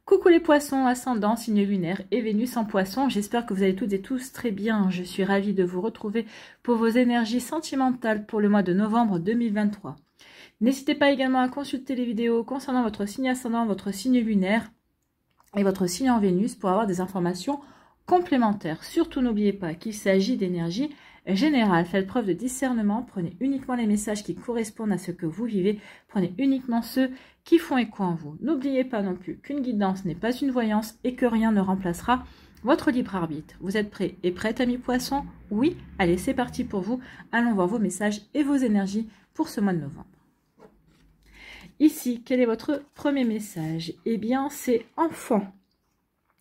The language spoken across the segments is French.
Coucou les poissons, ascendant, signe lunaire et Vénus en poisson. J'espère que vous allez toutes et tous très bien. Je suis ravie de vous retrouver pour vos énergies sentimentales pour le mois de novembre 2023. N'hésitez pas également à consulter les vidéos concernant votre signe ascendant, votre signe lunaire et votre signe en Vénus pour avoir des informations complémentaires. Surtout n'oubliez pas qu'il s'agit d'énergie générale. Faites preuve de discernement. Prenez uniquement les messages qui correspondent à ce que vous vivez. Prenez uniquement ceux qui font écho en vous. N'oubliez pas non plus qu'une guidance n'est pas une voyance et que rien ne remplacera votre libre arbitre. Vous êtes prêts et prêtes, amis poissons? Oui? Allez, c'est parti pour vous. Allons voir vos messages et vos énergies pour ce mois de novembre. Ici, quel est votre premier message? Eh bien, c'est enfant.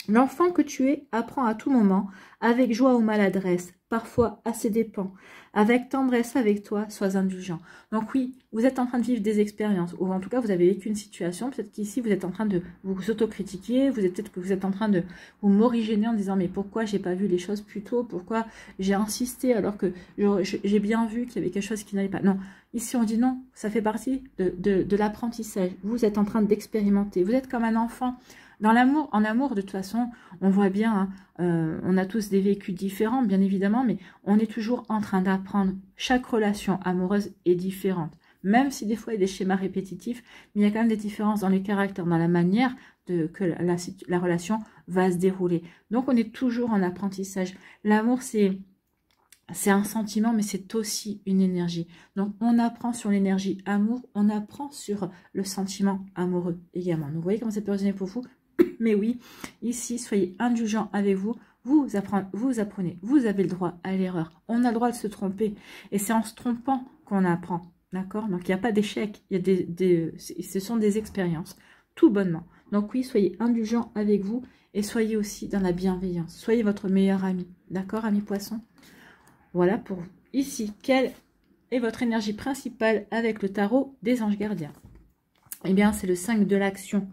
L'enfant que tu es apprend à tout moment, avec joie ou maladresse, parfois à ses dépens, avec tendresse avec toi, sois indulgent. Donc oui, vous êtes en train de vivre des expériences, ou en tout cas vous avez vécu une situation, peut-être qu'ici vous êtes en train de vous autocritiquer, peut-être que vous êtes en train de vous morigéner en disant mais pourquoi j'ai pas vu les choses plus tôt, pourquoi j'ai insisté alors que j'ai bien vu qu'il y avait quelque chose qui n'allait pas. Non, ici on dit non, ça fait partie de l'apprentissage, vous êtes en train d'expérimenter, vous êtes comme un enfant. Dans l'amour, en amour, de toute façon, on voit bien, hein, on a tous des vécus différents, bien évidemment, mais on est toujours en train d'apprendre. Chaque relation amoureuse est différente. Même si des fois il y a des schémas répétitifs, mais il y a quand même des différences dans les caractères, dans la manière que la relation va se dérouler. Donc on est toujours en apprentissage. L'amour, c'est un sentiment, mais c'est aussi une énergie. Donc, on apprend sur l'énergie amour, on apprend sur le sentiment amoureux également. Donc, vous voyez comment ça peut résonner pour vous? Mais oui, ici, soyez indulgents avec vous. Vous apprenez, vous avez le droit à l'erreur. On a le droit de se tromper. Et c'est en se trompant qu'on apprend. D'accord? Donc, il n'y a pas d'échec. Ce sont des expériences. Tout bonnement. Donc, oui, soyez indulgents avec vous. Et soyez aussi dans la bienveillance. Soyez votre meilleur ami. D'accord, ami poisson? Voilà pour vous. Ici, quelle est votre énergie principale avec le tarot des anges gardiens? Eh bien, c'est le 5 de l'action.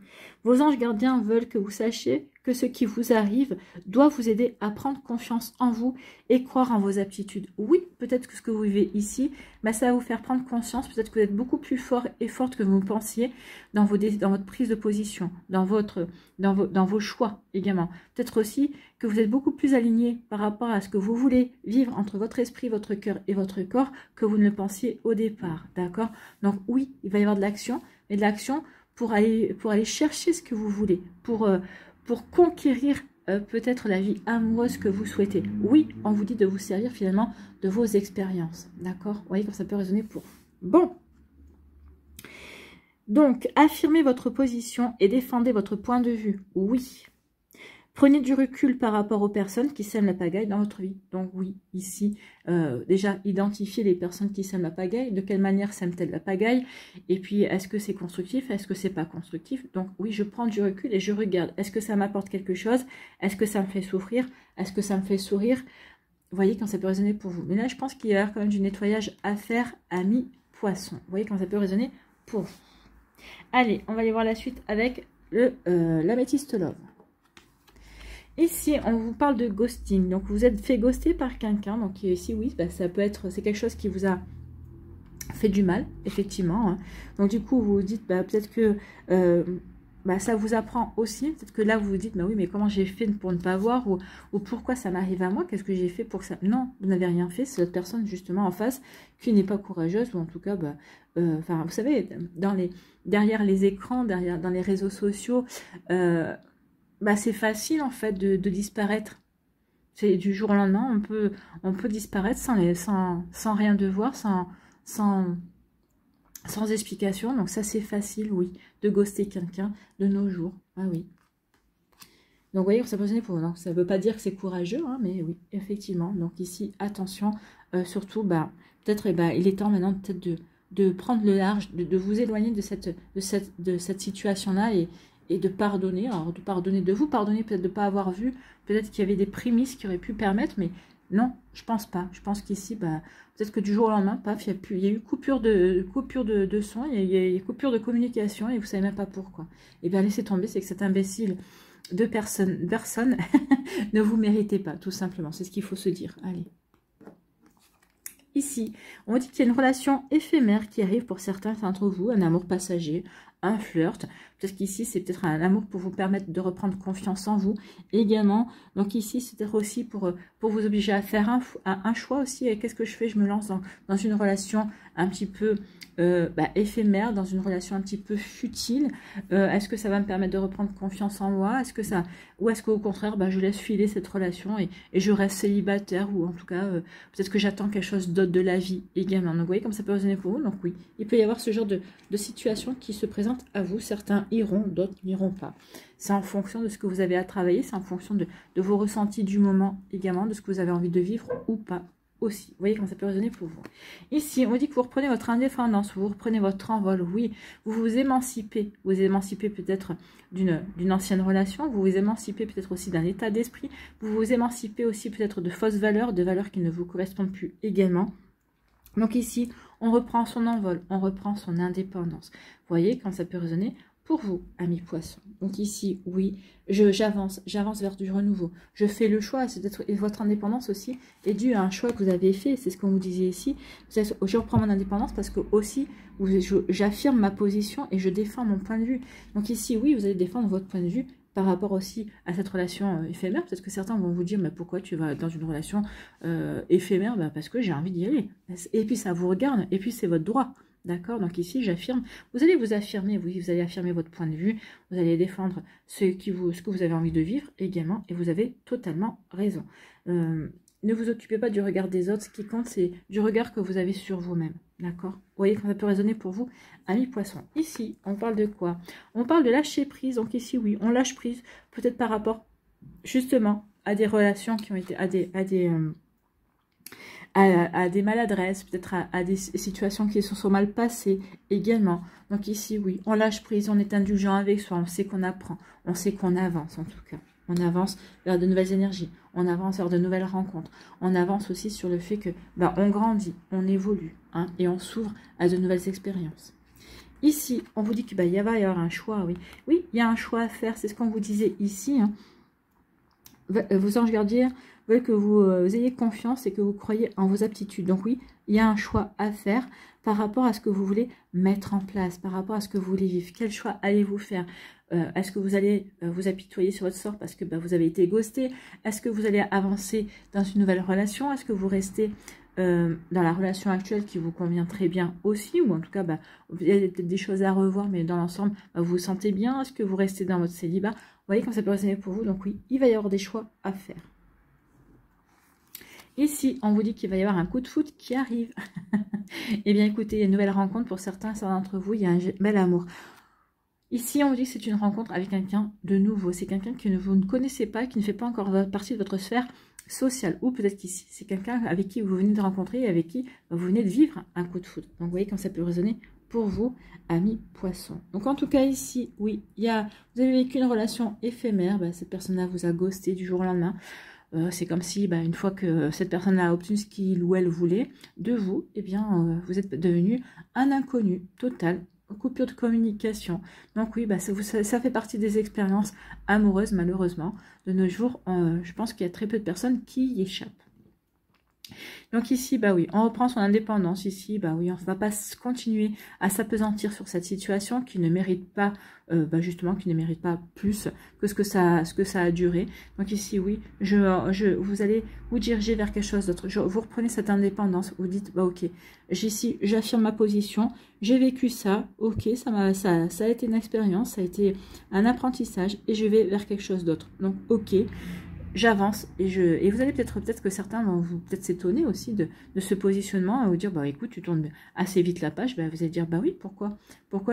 Vos anges gardiens veulent que vous sachiez que ce qui vous arrive doit vous aider à prendre confiance en vous et croire en vos aptitudes. Oui, peut-être que ce que vous vivez ici, ça va vous faire prendre conscience. Peut-être que vous êtes beaucoup plus fort et forte que vous pensiez dans votre prise de position, dans vos choix également. Peut-être aussi que vous êtes beaucoup plus aligné par rapport à ce que vous voulez vivre entre votre esprit, votre cœur et votre corps que vous ne le pensiez au départ. D'accord? Donc oui, il va y avoir de l'action, mais de l'action pour aller chercher ce que vous voulez, pour conquérir peut-être la vie amoureuse que vous souhaitez. Oui, on vous dit de vous servir finalement de vos expériences. D'accord? Vous voyez comme ça peut résonner pour vous. Bon. Donc, affirmez votre position et défendez votre point de vue. Oui. Prenez du recul par rapport aux personnes qui sèment la pagaille dans votre vie. Donc oui, ici, déjà, identifiez les personnes qui sèment la pagaille. De quelle manière sèment-elles la pagaille? Et puis, est-ce que c'est constructif? Est-ce que c'est pas constructif? Donc oui, je prends du recul et je regarde. Est-ce que ça m'apporte quelque chose? Est-ce que ça me fait souffrir? Est-ce que ça me fait sourire? Vous voyez quand ça peut résonner pour vous. Mais là, je pense qu'il y a quand même du nettoyage à faire, amis poissons. Vous voyez quand ça peut résonner pour vous. Allez, on va aller voir la suite avec l'améthyste love. Ici, on vous parle de ghosting. Donc, vous êtes fait ghoster par quelqu'un. Donc, ici, oui, ça peut être, c'est quelque chose qui vous a fait du mal, effectivement. Hein. Donc, du coup, vous vous dites, peut-être que ça vous apprend aussi. Peut-être que là, vous vous dites, oui, mais comment j'ai fait pour ne pas voir ou pourquoi ça m'arrive à moi? Qu'est-ce que j'ai fait pour que ça... Non, vous n'avez rien fait. C'est l'autre personne, justement, en face, qui n'est pas courageuse ou en tout cas, vous savez, derrière les écrans, dans les réseaux sociaux... c'est facile en fait de disparaître. C'est du jour au lendemain, on peut disparaître sans rien devoir, sans explication. Donc ça c'est facile, oui, de ghoster quelqu'un de nos jours. Ah oui. Donc vous voyez, ça peut pour vous. Ça ne veut pas dire que c'est courageux, hein, mais oui, effectivement. Donc ici, attention, surtout, peut-être il est temps maintenant peut-être de prendre le large, de vous éloigner de cette situation-là et de pardonner, alors de pardonner de vous, pardonner peut-être de ne pas avoir vu, peut-être qu'il y avait des prémices qui auraient pu permettre, mais non, je pense pas. Je pense qu'ici, peut-être que du jour au lendemain, paf, il y a eu coupure de son, il y a eu coupure de communication et vous ne savez même pas pourquoi. Et bien laissez tomber, c'est que cet imbécile de personne ne vous méritez pas, tout simplement. C'est ce qu'il faut se dire. Allez. Ici, on dit qu'il y a une relation éphémère qui arrive pour certains d'entre vous, un amour passager, un flirt. Peut-être qu'ici, c'est peut-être un amour pour vous permettre de reprendre confiance en vous également. Donc ici, c'est peut-être aussi pour vous obliger à faire un choix aussi. Qu'est-ce que je fais? Je me lance dans une relation un petit peu éphémère, dans une relation un petit peu futile. Est-ce que ça va me permettre de reprendre confiance en moi? Ou est-ce qu'au contraire, je laisse filer cette relation et je reste célibataire, ou en tout cas, peut-être que j'attends quelque chose d'autre de la vie également. Donc vous voyez comme ça peut résonner pour vous. Donc oui, il peut y avoir ce genre de situation qui se présente à vous. Certains iront, d'autres n'iront pas. C'est en fonction de ce que vous avez à travailler, c'est en fonction de vos ressentis du moment également, de ce que vous avez envie de vivre ou pas aussi. Vous voyez comment ça peut résonner pour vous. Ici, on vous dit que vous reprenez votre indépendance, vous reprenez votre envol, oui, vous vous émancipez peut-être d'une ancienne relation, vous vous émancipez peut-être aussi d'un état d'esprit, vous vous émancipez aussi peut-être de fausses valeurs, de valeurs qui ne vous correspondent plus également. Donc ici, on reprend son envol, on reprend son indépendance. Vous voyez quand ça peut résonner pour vous, amis poissons. Donc ici, oui, j'avance vers du renouveau. Je fais le choix, et votre indépendance aussi est due à un choix que vous avez fait. C'est ce qu'on vous disait ici. Je reprends mon indépendance parce que aussi, j'affirme ma position et je défends mon point de vue. Donc ici, oui, vous allez défendre votre point de vue par rapport aussi à cette relation éphémère. Peut-être que certains vont vous dire, mais pourquoi tu vas dans une relation éphémère? Parce que j'ai envie d'y aller. Et puis ça vous regarde, et puis c'est votre droit. D'accord? Donc ici, j'affirme, vous allez vous affirmer, oui, vous allez affirmer votre point de vue, vous allez défendre ce que vous avez envie de vivre également, et vous avez totalement raison. Ne vous occupez pas du regard des autres, ce qui compte, c'est du regard que vous avez sur vous-même. D'accord? Vous voyez quand ça peut résonner pour vous, amis poissons. Ici, on parle de quoi? On parle de lâcher prise. Donc ici, oui, on lâche prise, peut-être par rapport, justement, à des relations qui ont été, à des maladresses, peut-être à des situations qui se sont mal passées également. Donc ici, oui, on lâche prise, on est indulgent avec soi, on sait qu'on apprend, on sait qu'on avance en tout cas. On avance vers de nouvelles énergies, on avance vers de nouvelles rencontres, on avance aussi sur le fait que on grandit, on évolue, hein, et on s'ouvre à de nouvelles expériences. Ici, on vous dit qu'il va y avoir un choix, oui. Oui, il y a un choix à faire, c'est ce qu'on vous disait ici, hein. Vos anges gardiens veulent que vous ayez confiance et que vous croyez en vos aptitudes. Donc oui, il y a un choix à faire par rapport à ce que vous voulez mettre en place, par rapport à ce que vous voulez vivre. Quel choix allez-vous faire? Est-ce que vous allez vous apitoyer sur votre sort parce que vous avez été ghosté? Est-ce que vous allez avancer dans une nouvelle relation? Est-ce que vous restez dans la relation actuelle qui vous convient très bien aussi? Ou en tout cas, il y a peut-être des choses à revoir, mais dans l'ensemble, vous vous sentez bien? Est-ce que vous restez dans votre célibat? Vous voyez quand ça peut résonner pour vous. Donc oui, il va y avoir des choix à faire. Ici, on vous dit qu'il va y avoir un coup de foot qui arrive. Eh bien, écoutez, il y a une nouvelle rencontre pour certains d'entre vous. Il y a un bel amour. Ici, on vous dit que c'est une rencontre avec quelqu'un de nouveau. C'est quelqu'un que vous ne connaissez pas, qui ne fait pas encore partie de votre sphère sociale. Ou peut-être qu'ici, c'est quelqu'un avec qui vous venez de rencontrer et avec qui vous venez de vivre un coup de foot. Donc, vous voyez comme ça peut résonner pour vous, amis poissons. Donc, en tout cas, ici, oui, vous avez vécu une relation éphémère. Cette personne-là vous a ghosté du jour au lendemain. C'est comme si, une fois que cette personne a obtenu ce qu'il ou elle voulait de vous, eh bien, vous êtes devenu un inconnu total, coupure de communication. Donc oui, ça fait partie des expériences amoureuses, malheureusement. De nos jours, je pense qu'il y a très peu de personnes qui y échappent. Donc ici, oui, on reprend son indépendance. Ici, oui, on ne va pas continuer à s'apesantir sur cette situation qui ne mérite pas, justement, qui ne mérite pas plus que ce que ça a duré. Donc ici, oui, vous allez vous diriger vers quelque chose d'autre. Vous reprenez cette indépendance, vous dites, ok, ici, j'affirme ma position, j'ai vécu ça, ok, ça a été une expérience, ça a été un apprentissage et je vais vers quelque chose d'autre. Donc, ok. J'avance et vous allez peut-être que certains vont peut-être s'étonner aussi de ce positionnement, à vous dire écoute, tu tournes assez vite la page. Vous allez dire oui, pourquoi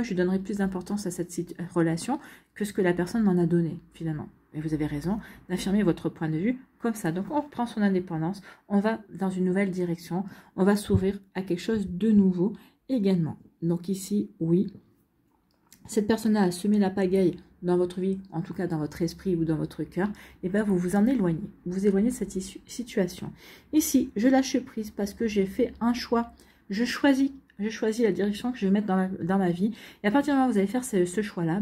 je donnerais plus d'importance à cette relation que ce que la personne m'en a donné finalement. Et vous avez raison d'affirmer votre point de vue comme ça. Donc on reprend son indépendance, on va dans une nouvelle direction, on va s'ouvrir à quelque chose de nouveau également. Donc ici, oui, cette personne-là a semé la pagaille dans votre vie, en tout cas dans votre esprit ou dans votre cœur, et vous vous en éloignez. Vous vous éloignez de cette situation. Ici, je lâche prise parce que j'ai fait un choix. Je choisis la direction que je vais mettre dans ma vie. Et à partir du moment où vous allez faire ce choix-là,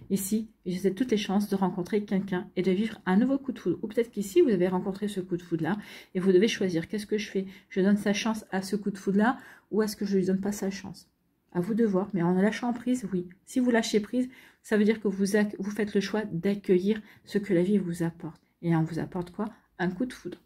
ici, j'ai toutes les chances de rencontrer quelqu'un et de vivre un nouveau coup de foudre. Ou peut-être qu'ici, vous avez rencontré ce coup de foudre-là et vous devez choisir. Qu'est-ce que je fais? Je donne sa chance à ce coup de foudre-là ou est-ce que je ne lui donne pas sa chance? À vous de voir, mais en lâchant prise, oui. Si vous lâchez prise, ça veut dire que vous faites le choix d'accueillir ce que la vie vous apporte. Et on vous apporte quoi? Un coup de foudre.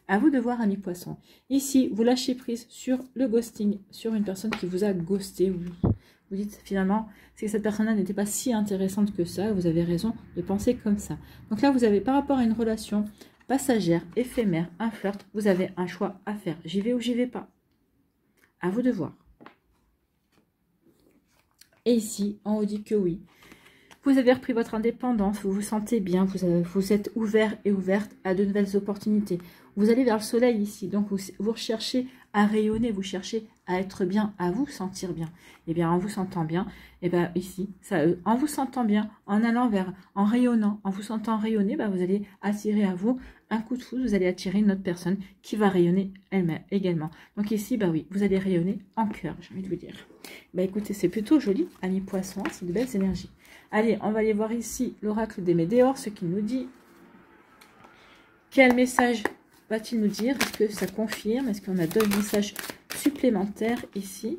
À vous de voir, ami poisson. Ici, vous lâchez prise sur le ghosting, sur une personne qui vous a ghosté. Vous dites finalement, c'est que cette personne-là n'était pas si intéressante que ça. Vous avez raison de penser comme ça. Donc là, vous avez par rapport à une relation passagère, éphémère, un flirt, vous avez un choix à faire. J'y vais ou j'y vais pas. À vous de voir. Et ici, on vous dit que oui. Vous avez repris votre indépendance, vous vous sentez bien, vous êtes ouvert et ouverte à de nouvelles opportunités. Vous allez vers le soleil ici, donc vous recherchez à rayonner, vous cherchez à être bien, à vous sentir bien. Et bien, en vous sentant bien, et bien ici, en vous sentant bien, en allant vers, en rayonnant, en vous sentant rayonner, vous allez attirer à vous un coup de foudre, vous allez attirer une autre personne qui va rayonner elle-même également. Donc ici, oui, vous allez rayonner en cœur, j'ai envie de vous dire. Écoutez, c'est plutôt joli, ami poisson, c'est de belles énergies. Allez, on va aller voir ici l'oracle des météores, ce qu'il nous dit. Quel message va-t-il nous dire? Est-ce que ça confirme? Est-ce qu'on a d'autres messages supplémentaires ici?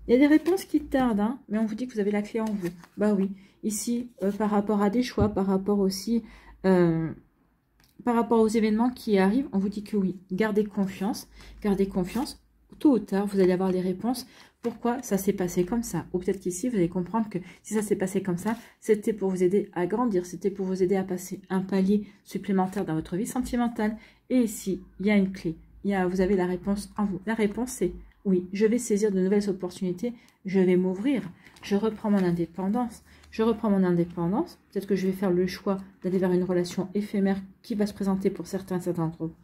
Il y a des réponses qui tardent, hein, mais on vous dit que vous avez la clé en vous. Oui, ici, par rapport à des choix, par rapport aussi... par rapport aux événements qui arrivent, on vous dit que oui. Gardez confiance. Gardez confiance. Tôt ou tard, vous allez avoir les réponses. Pourquoi ça s'est passé comme ça? Ou peut-être qu'ici, vous allez comprendre que si ça s'est passé comme ça, c'était pour vous aider à grandir, c'était pour vous aider à passer un palier supplémentaire dans votre vie sentimentale. Et ici, il y a une clé. Vous avez la réponse en vous. La réponse, c'est oui, je vais saisir de nouvelles opportunités, je vais m'ouvrir, je reprends mon indépendance. Je reprends mon indépendance. Peut-être que je vais faire le choix d'aller vers une relation éphémère qui va se présenter pour certains d'entre vous.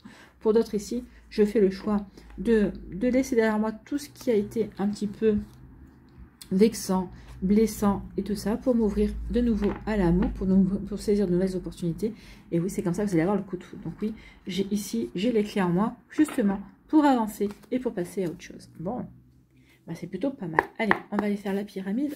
Pour d'autres ici, je fais le choix de laisser derrière moi tout ce qui a été un petit peu vexant, blessant et tout ça pour m'ouvrir de nouveau à l'amour, pour saisir de nouvelles opportunités. Et oui, c'est comme ça que vous allez avoir le coup de foudre. Donc oui, j'ai les clés en moi justement pour avancer et pour passer à autre chose. Bon, c'est plutôt pas mal. Allez, on va aller faire la pyramide.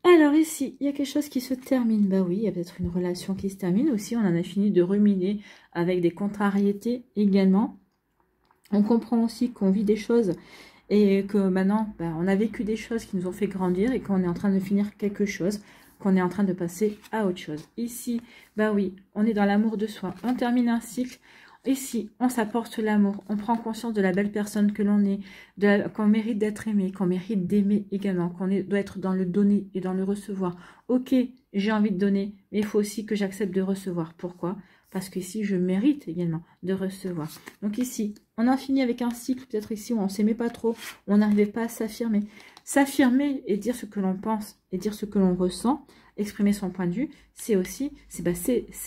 Alors ici, il y a quelque chose qui se termine. Oui, il y a peut-être une relation qui se termine aussi. On en a fini de ruminer avec des contrariétés également. On comprend aussi qu'on vit des choses et que maintenant, on a vécu des choses qui nous ont fait grandir et qu'on est en train de finir quelque chose, qu'on est en train de passer à autre chose. Ici, oui, on est dans l'amour de soi. On termine un cycle. Ici, on s'apporte l'amour, on prend conscience de la belle personne que l'on est, qu'on mérite d'être aimé, qu'on mérite d'aimer également, qu'on doit être dans le donner et dans le recevoir. Ok, j'ai envie de donner, mais il faut aussi que j'accepte de recevoir. Pourquoi? Parce qu'ici, je mérite également de recevoir. Donc ici, on en finit avec un cycle, peut-être ici, où on ne s'aimait pas trop, où on n'arrivait pas à s'affirmer. S'affirmer et dire ce que l'on pense et dire ce que l'on ressent, exprimer son point de vue, c'est aussi, c'est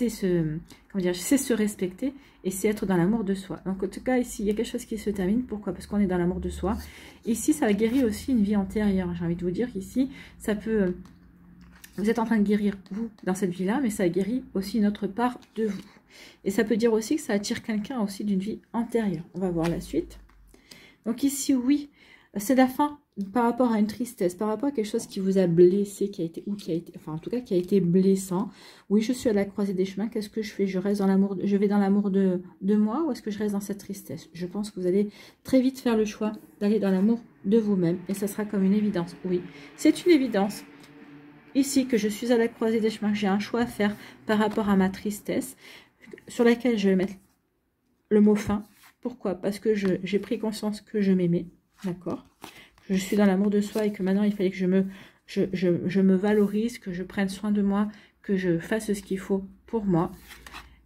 se respecter et c'est être dans l'amour de soi. Donc en tout cas ici, il y a quelque chose qui se termine. Pourquoi? Parce qu'on est dans l'amour de soi. Ici, ça guérit aussi une vie antérieure. J'ai envie de vous dire qu'ici, ça peut... Vous êtes en train de guérir, vous, dans cette vie-là, mais ça guérit aussi une autre part de vous. Et ça peut dire aussi que ça attire quelqu'un aussi d'une vie antérieure. On va voir la suite. Donc ici, oui, c'est la fin par rapport à une tristesse, par rapport à quelque chose qui vous a blessé, qui a été blessant. Oui, je suis à la croisée des chemins. Qu'est-ce que je fais? Je reste dans l'amour, je vais dans l'amour de moi, ou est-ce que je reste dans cette tristesse? Je pense que vous allez très vite faire le choix d'aller dans l'amour de vous-même, et ça sera comme une évidence. Oui, c'est une évidence. Ici, que je suis à la croisée des chemins, j'ai un choix à faire par rapport à ma tristesse, sur laquelle je vais mettre le mot fin. Pourquoi? Parce que j'ai pris conscience que je m'aimais, d'accord? Je suis dans l'amour de soi et que maintenant, il fallait que je me valorise, que je prenne soin de moi, que je fasse ce qu'il faut pour moi.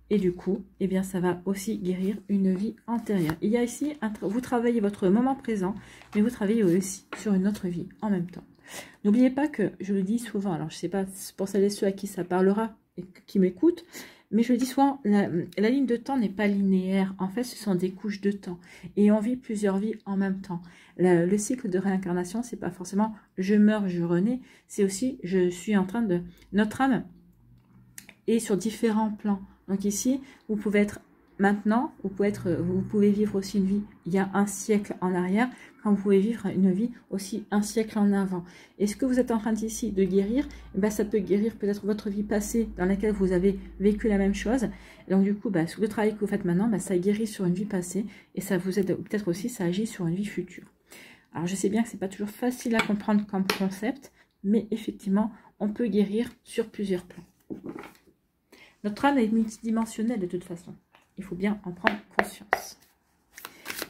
Et du coup, eh bien, ça va aussi guérir une vie antérieure. Il y a ici, vous travaillez votre moment présent, mais vous travaillez aussi sur une autre vie en même temps. N'oubliez pas que, je le dis souvent, alors je ne sais pas pour celles et ceux à qui ça parlera et qui m'écoutent, Mais je dis souvent, la ligne de temps n'est pas linéaire. En fait, ce sont des couches de temps. Et on vit plusieurs vies en même temps. Le cycle de réincarnation, c'est pas forcément je meurs, je renais. C'est aussi je suis en train de... Notre âme est sur différents plans. Donc ici, vous pouvez être maintenant, vous pouvez vivre aussi une vie il y a un siècle en arrière, quand vous pouvez vivre une vie aussi un siècle en avant. Et ce que vous êtes en train ici de guérir, eh ben, ça peut guérir peut-être votre vie passée dans laquelle vous avez vécu la même chose. Et donc du coup, bah, le travail que vous faites maintenant, bah, ça guérit sur une vie passée et ça vous aide peut-être aussi, ça agit sur une vie future. Alors je sais bien que c'est pas toujours facile à comprendre comme concept, mais effectivement, on peut guérir sur plusieurs plans. Notre âme est multidimensionnelle de toute façon. Il faut bien en prendre conscience.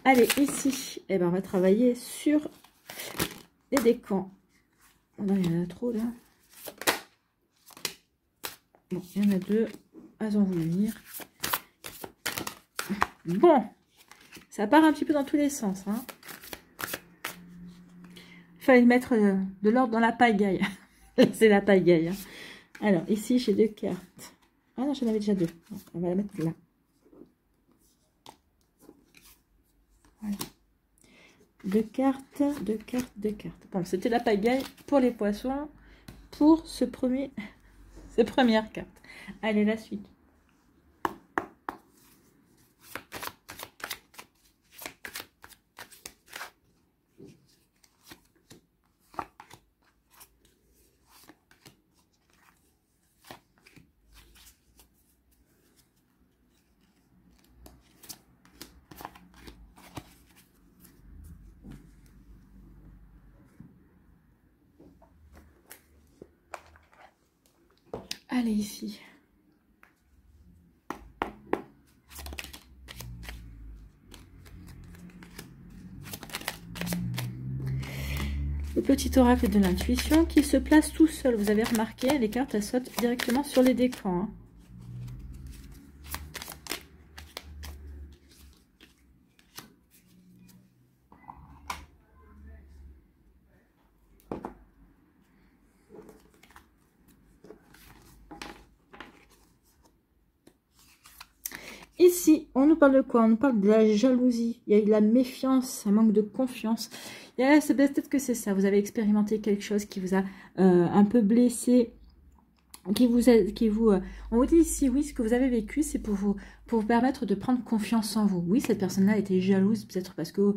Allez, ici, eh ben, on va travailler sur les décans. Oh non, il y en a trop là. Bon, il y en a deux. Elles ont voulu venir. Bon, ça part un petit peu dans tous les sens. Hein. Il fallait mettre de l'ordre dans la pagaille. C'est la pagaille. Hein. Alors, ici, j'ai deux cartes. Ah non, j'en avais déjà deux. On va la mettre là. Voilà. Deux cartes, deux cartes, deux cartes. Bon, c'était la pagaille pour les poissons pour ces premières cartes. Allez, la suite. Allez, ici. Le petit oracle de l'intuition qui se place tout seul. Vous avez remarqué, les cartes, elles sautent directement sur les décans. Hein. Ici, on nous parle de quoi? On nous parle de la jalousie. Il y a eu de la méfiance, un manque de confiance. Peut-être que c'est ça. Vous avez expérimenté quelque chose qui vous a un peu blessé. On vous dit ici, oui, ce que vous avez vécu, c'est pour vous permettre de prendre confiance en vous. Oui, cette personne-là était jalouse, peut-être parce que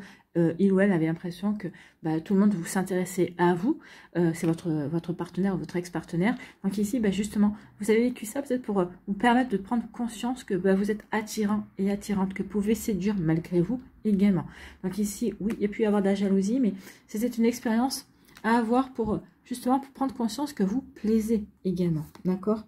il ou elle avait l'impression que bah, tout le monde vous s'intéressait à vous. C'est votre partenaire ou votre ex-partenaire. Donc ici, bah, justement, vous avez vécu ça peut-être pour vous permettre de prendre conscience que bah, vous êtes attirant et attirante, que vous pouvez séduire malgré vous également. Donc ici, oui, il y a pu y avoir de la jalousie, mais c'était une expérience à avoir pour justement pour prendre conscience que vous plaisez également, d'accord?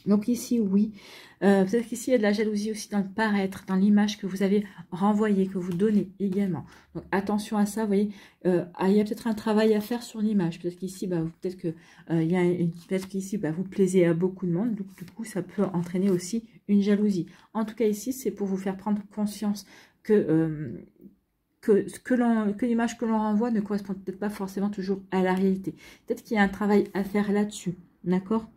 Donc ici, oui, peut-être qu'ici il y a de la jalousie aussi dans le paraître, dans l'image que vous avez renvoyée, que vous donnez également. Donc attention à ça, vous voyez, il y a peut-être un travail à faire sur l'image. Peut-être qu'ici, bah, peut-être qu'ici, bah, vous plaisez à beaucoup de monde, donc du coup, ça peut entraîner aussi une jalousie. En tout cas, ici, c'est pour vous faire prendre conscience que l'image que l'on renvoie ne correspond peut-être pas forcément toujours à la réalité. Peut-être qu'il y a un travail à faire là-dessus, d'accord?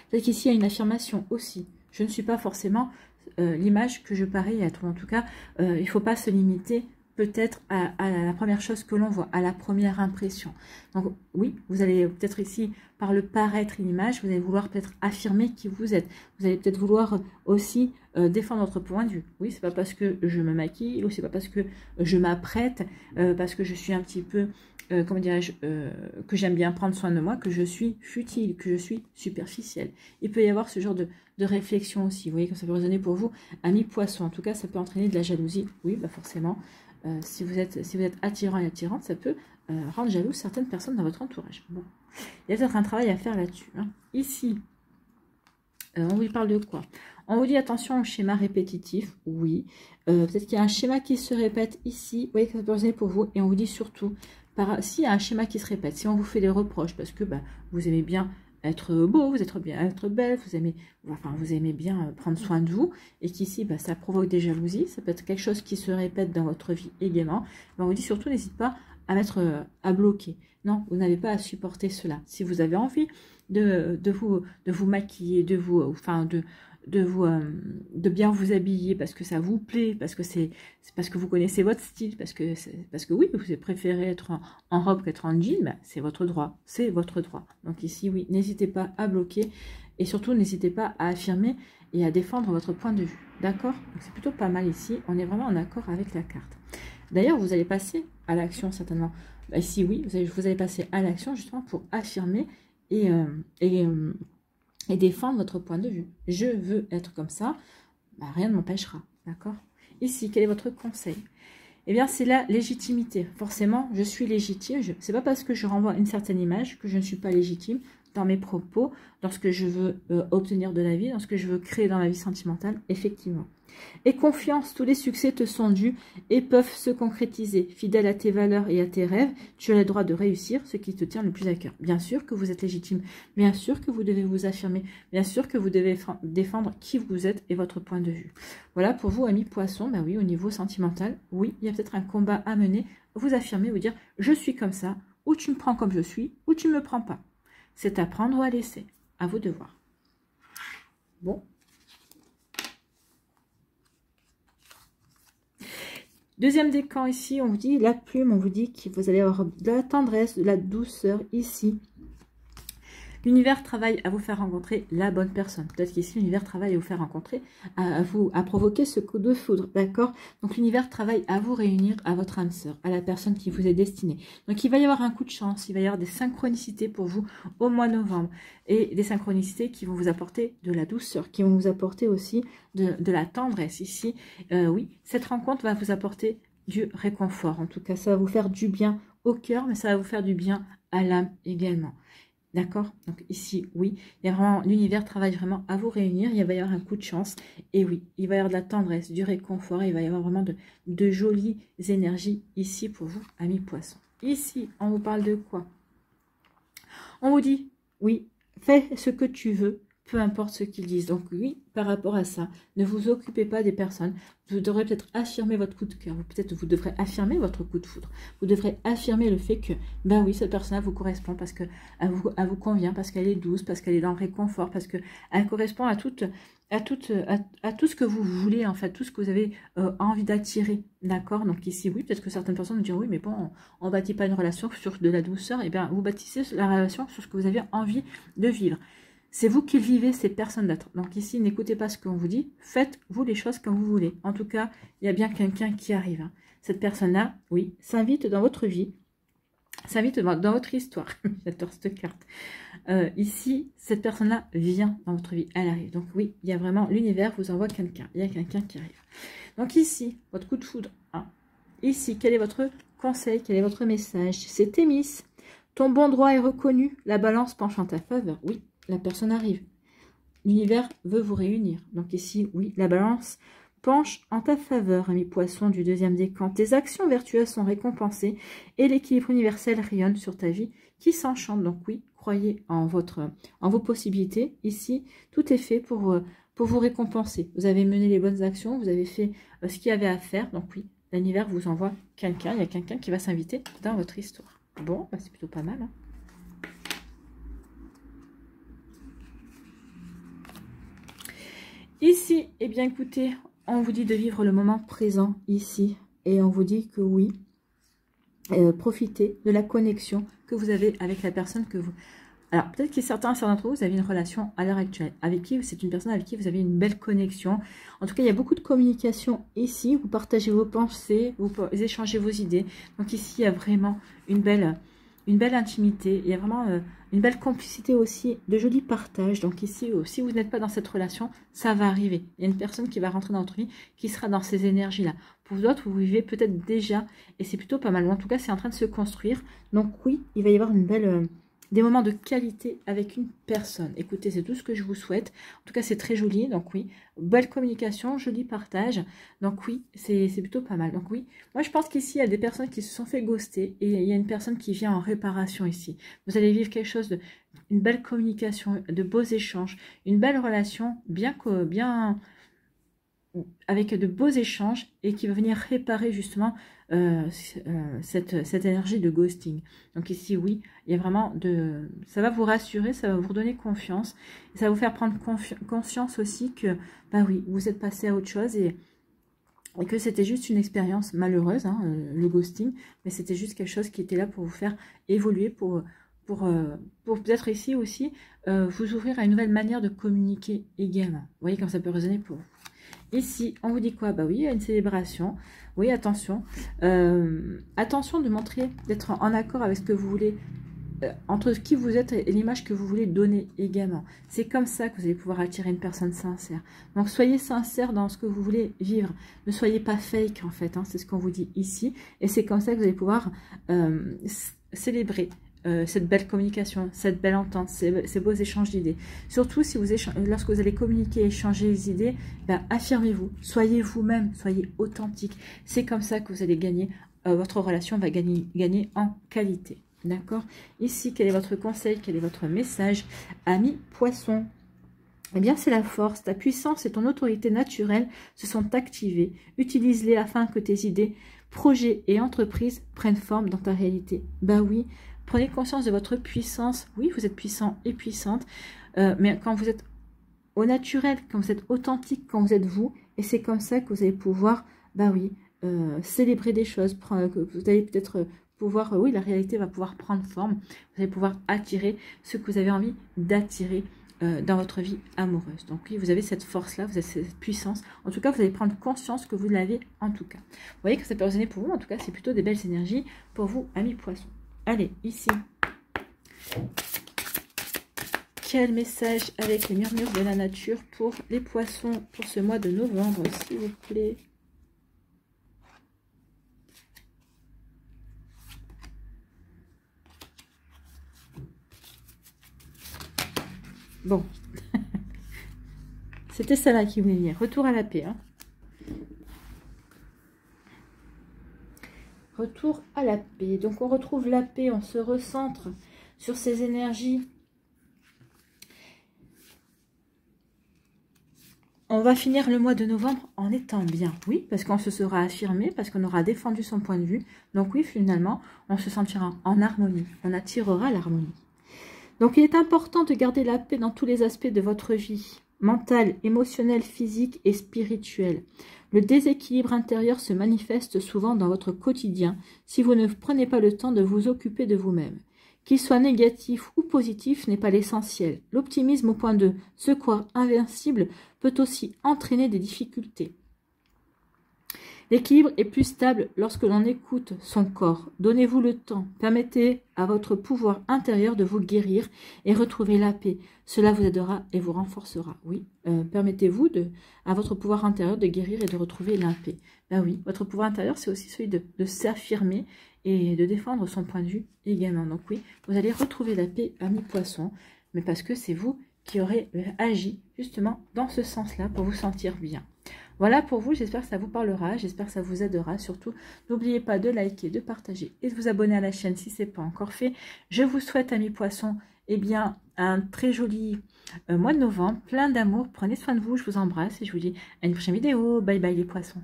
Peut-être qu'ici, il y a une affirmation aussi. Je ne suis pas forcément l'image que je parais être. En tout cas, il ne faut pas se limiter peut-être à la première chose que l'on voit, à la première impression. Donc oui, vous allez peut-être ici, par le paraître une image, vous allez vouloir peut-être affirmer qui vous êtes. Vous allez peut-être vouloir aussi défendre votre point de vue. Oui, c'est pas parce que je me maquille, ou c'est pas parce que je m'apprête, parce que je suis un petit peu, comment dirais-je, que j'aime bien prendre soin de moi, que je suis futile, que je suis superficielle. Il peut y avoir ce genre de réflexion aussi. Vous voyez, quand ça peut résonner pour vous, ami poisson. En tout cas, ça peut entraîner de la jalousie. Oui, bah forcément. Si vous êtes attirant et attirante, ça peut rendre jaloux certaines personnes dans votre entourage. Bon, il y a peut-être un travail à faire là-dessus. Hein. Ici, on vous parle de quoi? On vous dit attention au schéma répétitif. Oui, peut-être qu'il y a un schéma qui se répète ici. Vous voyez que ça peut résonner pour vous. Et on vous dit surtout, s'il y a un schéma qui se répète, si on vous fait des reproches parce que bah, vous aimez bien être beau, vous êtes bien être belle, vous aimez bien prendre soin de vous, et qu'ici, bah, ça provoque des jalousies, ça peut être quelque chose qui se répète dans votre vie également, ben, on vous dit surtout, n'hésitez pas à bloquer. Non, vous n'avez pas à supporter cela. Si vous avez envie de vous maquiller, enfin, de bien vous habiller parce que ça vous plaît, parce que c'est parce que vous connaissez votre style, parce que oui, vous préférez être en robe qu'être en jean, ben, c'est votre droit, c'est votre droit. Donc ici, oui, n'hésitez pas à bloquer et surtout n'hésitez pas à affirmer et à défendre votre point de vue, d'accord? Donc c'est plutôt pas mal ici, on est vraiment en accord avec la carte. D'ailleurs, vous allez passer à l'action certainement. Ben, ici, oui, vous allez passer à l'action justement pour affirmer et défendre votre point de vue. Je veux être comme ça, bah, rien ne m'empêchera, d'accord? Ici, quel est votre conseil? Eh bien, c'est la légitimité. Forcément, je suis légitime. C'est pas parce que je renvoie une certaine image que je ne suis pas légitime dans mes propos, dans ce que je veux obtenir de la vie, dans ce que je veux créer dans ma vie sentimentale, effectivement. Et confiance, tous les succès te sont dus et peuvent se concrétiser. Fidèle à tes valeurs et à tes rêves, tu as le droit de réussir ce qui te tient le plus à cœur. Bien sûr que vous êtes légitime, bien sûr que vous devez vous affirmer, bien sûr que vous devez défendre qui vous êtes et votre point de vue. Voilà pour vous, amis poissons, ben oui, au niveau sentimental, oui, il y a peut-être un combat à mener, vous affirmer, vous dire, je suis comme ça, ou tu me prends comme je suis, ou tu ne me prends pas. C'est à prendre ou à laisser, à vous de voir. Bon. Deuxième décan ici, on vous dit la plume, on vous dit que vous allez avoir de la tendresse, de la douceur ici. L'univers travaille à vous faire rencontrer la bonne personne. Peut-être qu'ici, l'univers travaille à vous faire rencontrer, à provoquer ce coup de foudre, d'accord? Donc, l'univers travaille à vous réunir à votre âme sœur, à la personne qui vous est destinée. Donc, il va y avoir un coup de chance, il va y avoir des synchronicités pour vous au mois de novembre. Et des synchronicités qui vont vous apporter de la douceur, qui vont vous apporter aussi de la tendresse ici. Oui, cette rencontre va vous apporter du réconfort. En tout cas, ça va vous faire du bien au cœur, mais ça va vous faire du bien à l'âme également. D'accord? Donc ici, oui, il y a vraiment, l'univers travaille vraiment à vous réunir, il va y avoir un coup de chance, et oui, il va y avoir de la tendresse, du réconfort, il va y avoir vraiment de jolies énergies ici pour vous, amis poissons. Ici, on vous parle de quoi? On vous dit, oui, fais ce que tu veux, peu importe ce qu'ils disent. Donc oui, par rapport à ça, ne vous occupez pas des personnes. Vous devrez peut-être affirmer votre coup de cœur. Peut-être vous devrez affirmer votre coup de foudre. Vous devrez affirmer le fait que, ben oui, cette personne-là vous correspond parce qu'elle vous convient, parce qu'elle est douce, parce qu'elle est dans le réconfort, parce qu'elle correspond à tout ce que vous voulez, en fait, tout ce que vous avez envie d'attirer. D'accord? Donc ici, oui, peut-être que certaines personnes vous diront, oui, mais bon, on ne bâtit pas une relation sur de la douceur. Eh bien, vous bâtissez la relation sur ce que vous avez envie de vivre. C'est vous qui vivez ces personnes d'autres. Donc ici, n'écoutez pas ce qu'on vous dit. Faites-vous les choses comme vous voulez. En tout cas, il y a bien quelqu'un qui arrive. Hein. Cette personne-là, oui, s'invite dans votre vie. S'invite dans votre histoire. J'adore cette carte. Ici, cette personne-là vient dans votre vie. Elle arrive. Donc oui, il y a vraiment, l'univers vous envoie quelqu'un. Il y a quelqu'un qui arrive. Donc ici, votre coup de foudre. Hein. Ici, quel est votre conseil? Quel est votre message? C'est Thémis. Ton bon droit est reconnu. La balance penche en ta faveur. Oui. La personne arrive. L'univers veut vous réunir. Donc ici, oui, la balance penche en ta faveur, ami poisson du deuxième décan. Tes actions vertueuses sont récompensées et l'équilibre universel rayonne sur ta vie qui s'enchante. Donc oui, croyez en vos possibilités. Ici, tout est fait pour vous récompenser. Vous avez mené les bonnes actions, vous avez fait ce qu'il y avait à faire. Donc oui, l'univers vous envoie quelqu'un. Il y a quelqu'un qui va s'inviter dans votre histoire. Bon, bah, c'est plutôt pas mal, hein. Ici, eh bien écoutez, on vous dit de vivre le moment présent ici. Et on vous dit que oui, profitez de la connexion que vous avez avec la personne que vous... Alors, peut-être que certains d'entre vous avez une relation à l'heure actuelle. Avec qui c'est une personne avec qui vous avez une belle connexion. En tout cas, il y a beaucoup de communication ici. Vous partagez vos pensées, vous échangez vos idées. Donc ici, il y a vraiment une belle intimité. Il y a vraiment... une belle complicité aussi, de jolis partages. Donc ici, si vous n'êtes pas dans cette relation, ça va arriver. Il y a une personne qui va rentrer dans votre vie, qui sera dans ces énergies-là. Pour d'autres, vous vivez peut-être déjà, et c'est plutôt pas mal. En tout cas, c'est en train de se construire. Donc oui, il va y avoir des moments de qualité avec une personne. Écoutez, c'est tout ce que je vous souhaite. En tout cas, c'est très joli. Donc oui, belle communication, joli partage. Donc oui, c'est plutôt pas mal. Donc oui, moi je pense qu'ici, il y a des personnes qui se sont fait ghoster et il y a une personne qui vient en réparation ici. Vous allez vivre quelque chose une belle communication, de beaux échanges, une belle relation, bien avec de beaux échanges et qui va venir réparer justement cette énergie de ghosting. Donc ici, oui, il y a vraiment ça va vous rassurer, ça va vous redonner confiance, et ça va vous faire prendre conscience aussi que, bah oui, vous êtes passé à autre chose et que c'était juste une expérience malheureuse, hein, le ghosting, mais c'était juste quelque chose qui était là pour vous faire évoluer, pour peut-être ici aussi vous ouvrir à une nouvelle manière de communiquer également. Vous voyez comme ça peut résonner pour vous. Ici, on vous dit quoi? Bah oui, il y a une célébration. Oui, attention. Attention de montrer, d'être en accord avec ce que vous voulez, entre qui vous êtes et l'image que vous voulez donner également. C'est comme ça que vous allez pouvoir attirer une personne sincère. Donc, soyez sincère dans ce que vous voulez vivre. Ne soyez pas fake, en fait. Hein, c'est ce qu'on vous dit ici. Et c'est comme ça que vous allez pouvoir célébrer cette belle communication, cette belle entente, ces beaux échanges d'idées. Surtout si lorsque vous allez communiquer et échanger les idées, ben, affirmez-vous, soyez vous-même, soyez authentique. C'est comme ça que vous allez gagner, votre relation va gagner en qualité. D'accord? Ici, quel est votre conseil? Quel est votre message? Ami Poisson. Eh bien, c'est la force, ta puissance et ton autorité naturelle se sont activées. Utilise-les afin que tes idées, projets et entreprises prennent forme dans ta réalité. Ben oui, prenez conscience de votre puissance. Oui, vous êtes puissant et puissante, mais quand vous êtes au naturel, quand vous êtes authentique, quand vous êtes vous, et c'est comme ça que vous allez pouvoir, bah oui, célébrer des choses. Vous allez peut-être pouvoir, oui, la réalité va pouvoir prendre forme. Vous allez pouvoir attirer ce que vous avez envie d'attirer dans votre vie amoureuse. Donc oui, vous avez cette force-là, vous avez cette puissance. En tout cas, vous allez prendre conscience que vous l'avez en tout cas. Vous voyez que ça peut résonner pour vous. En tout cas, c'est plutôt des belles énergies pour vous, amis poissons. Allez, ici, quel message avec les murmures de la nature pour les poissons pour ce mois de novembre, s'il vous plaît? Bon, c'était ça là qui voulait venir. Retour à la paix. Hein. Retour à la paix. Donc on retrouve la paix, on se recentre sur ces énergies. On va finir le mois de novembre en étant bien. Oui, parce qu'on se sera affirmé, parce qu'on aura défendu son point de vue. Donc oui, finalement, on se sentira en harmonie. On attirera l'harmonie. Donc il est important de garder la paix dans tous les aspects de votre vie. Mentale, émotionnelle, physique et spirituelle. Le déséquilibre intérieur se manifeste souvent dans votre quotidien si vous ne prenez pas le temps de vous occuper de vous-même. Qu'il soit négatif ou positif n'est pas l'essentiel. L'optimisme au point de se croire invincible peut aussi entraîner des difficultés. L'équilibre est plus stable lorsque l'on écoute son corps. Donnez-vous le temps. Permettez à votre pouvoir intérieur de vous guérir et retrouver la paix. Cela vous aidera et vous renforcera. Oui, permettez-vous à votre pouvoir intérieur de guérir et de retrouver la paix. Ben oui, votre pouvoir intérieur, c'est aussi celui de s'affirmer et de défendre son point de vue également. Donc oui, vous allez retrouver la paix, ami poisson, mais parce que c'est vous qui aurez agi justement dans ce sens-là pour vous sentir bien. Voilà pour vous, j'espère que ça vous parlera, j'espère que ça vous aidera. Surtout, n'oubliez pas de liker, de partager et de vous abonner à la chaîne si ce n'est pas encore fait. Je vous souhaite, amis poissons, eh bien, un très joli mois de novembre, plein d'amour. Prenez soin de vous, je vous embrasse et je vous dis à une prochaine vidéo. Bye bye les poissons.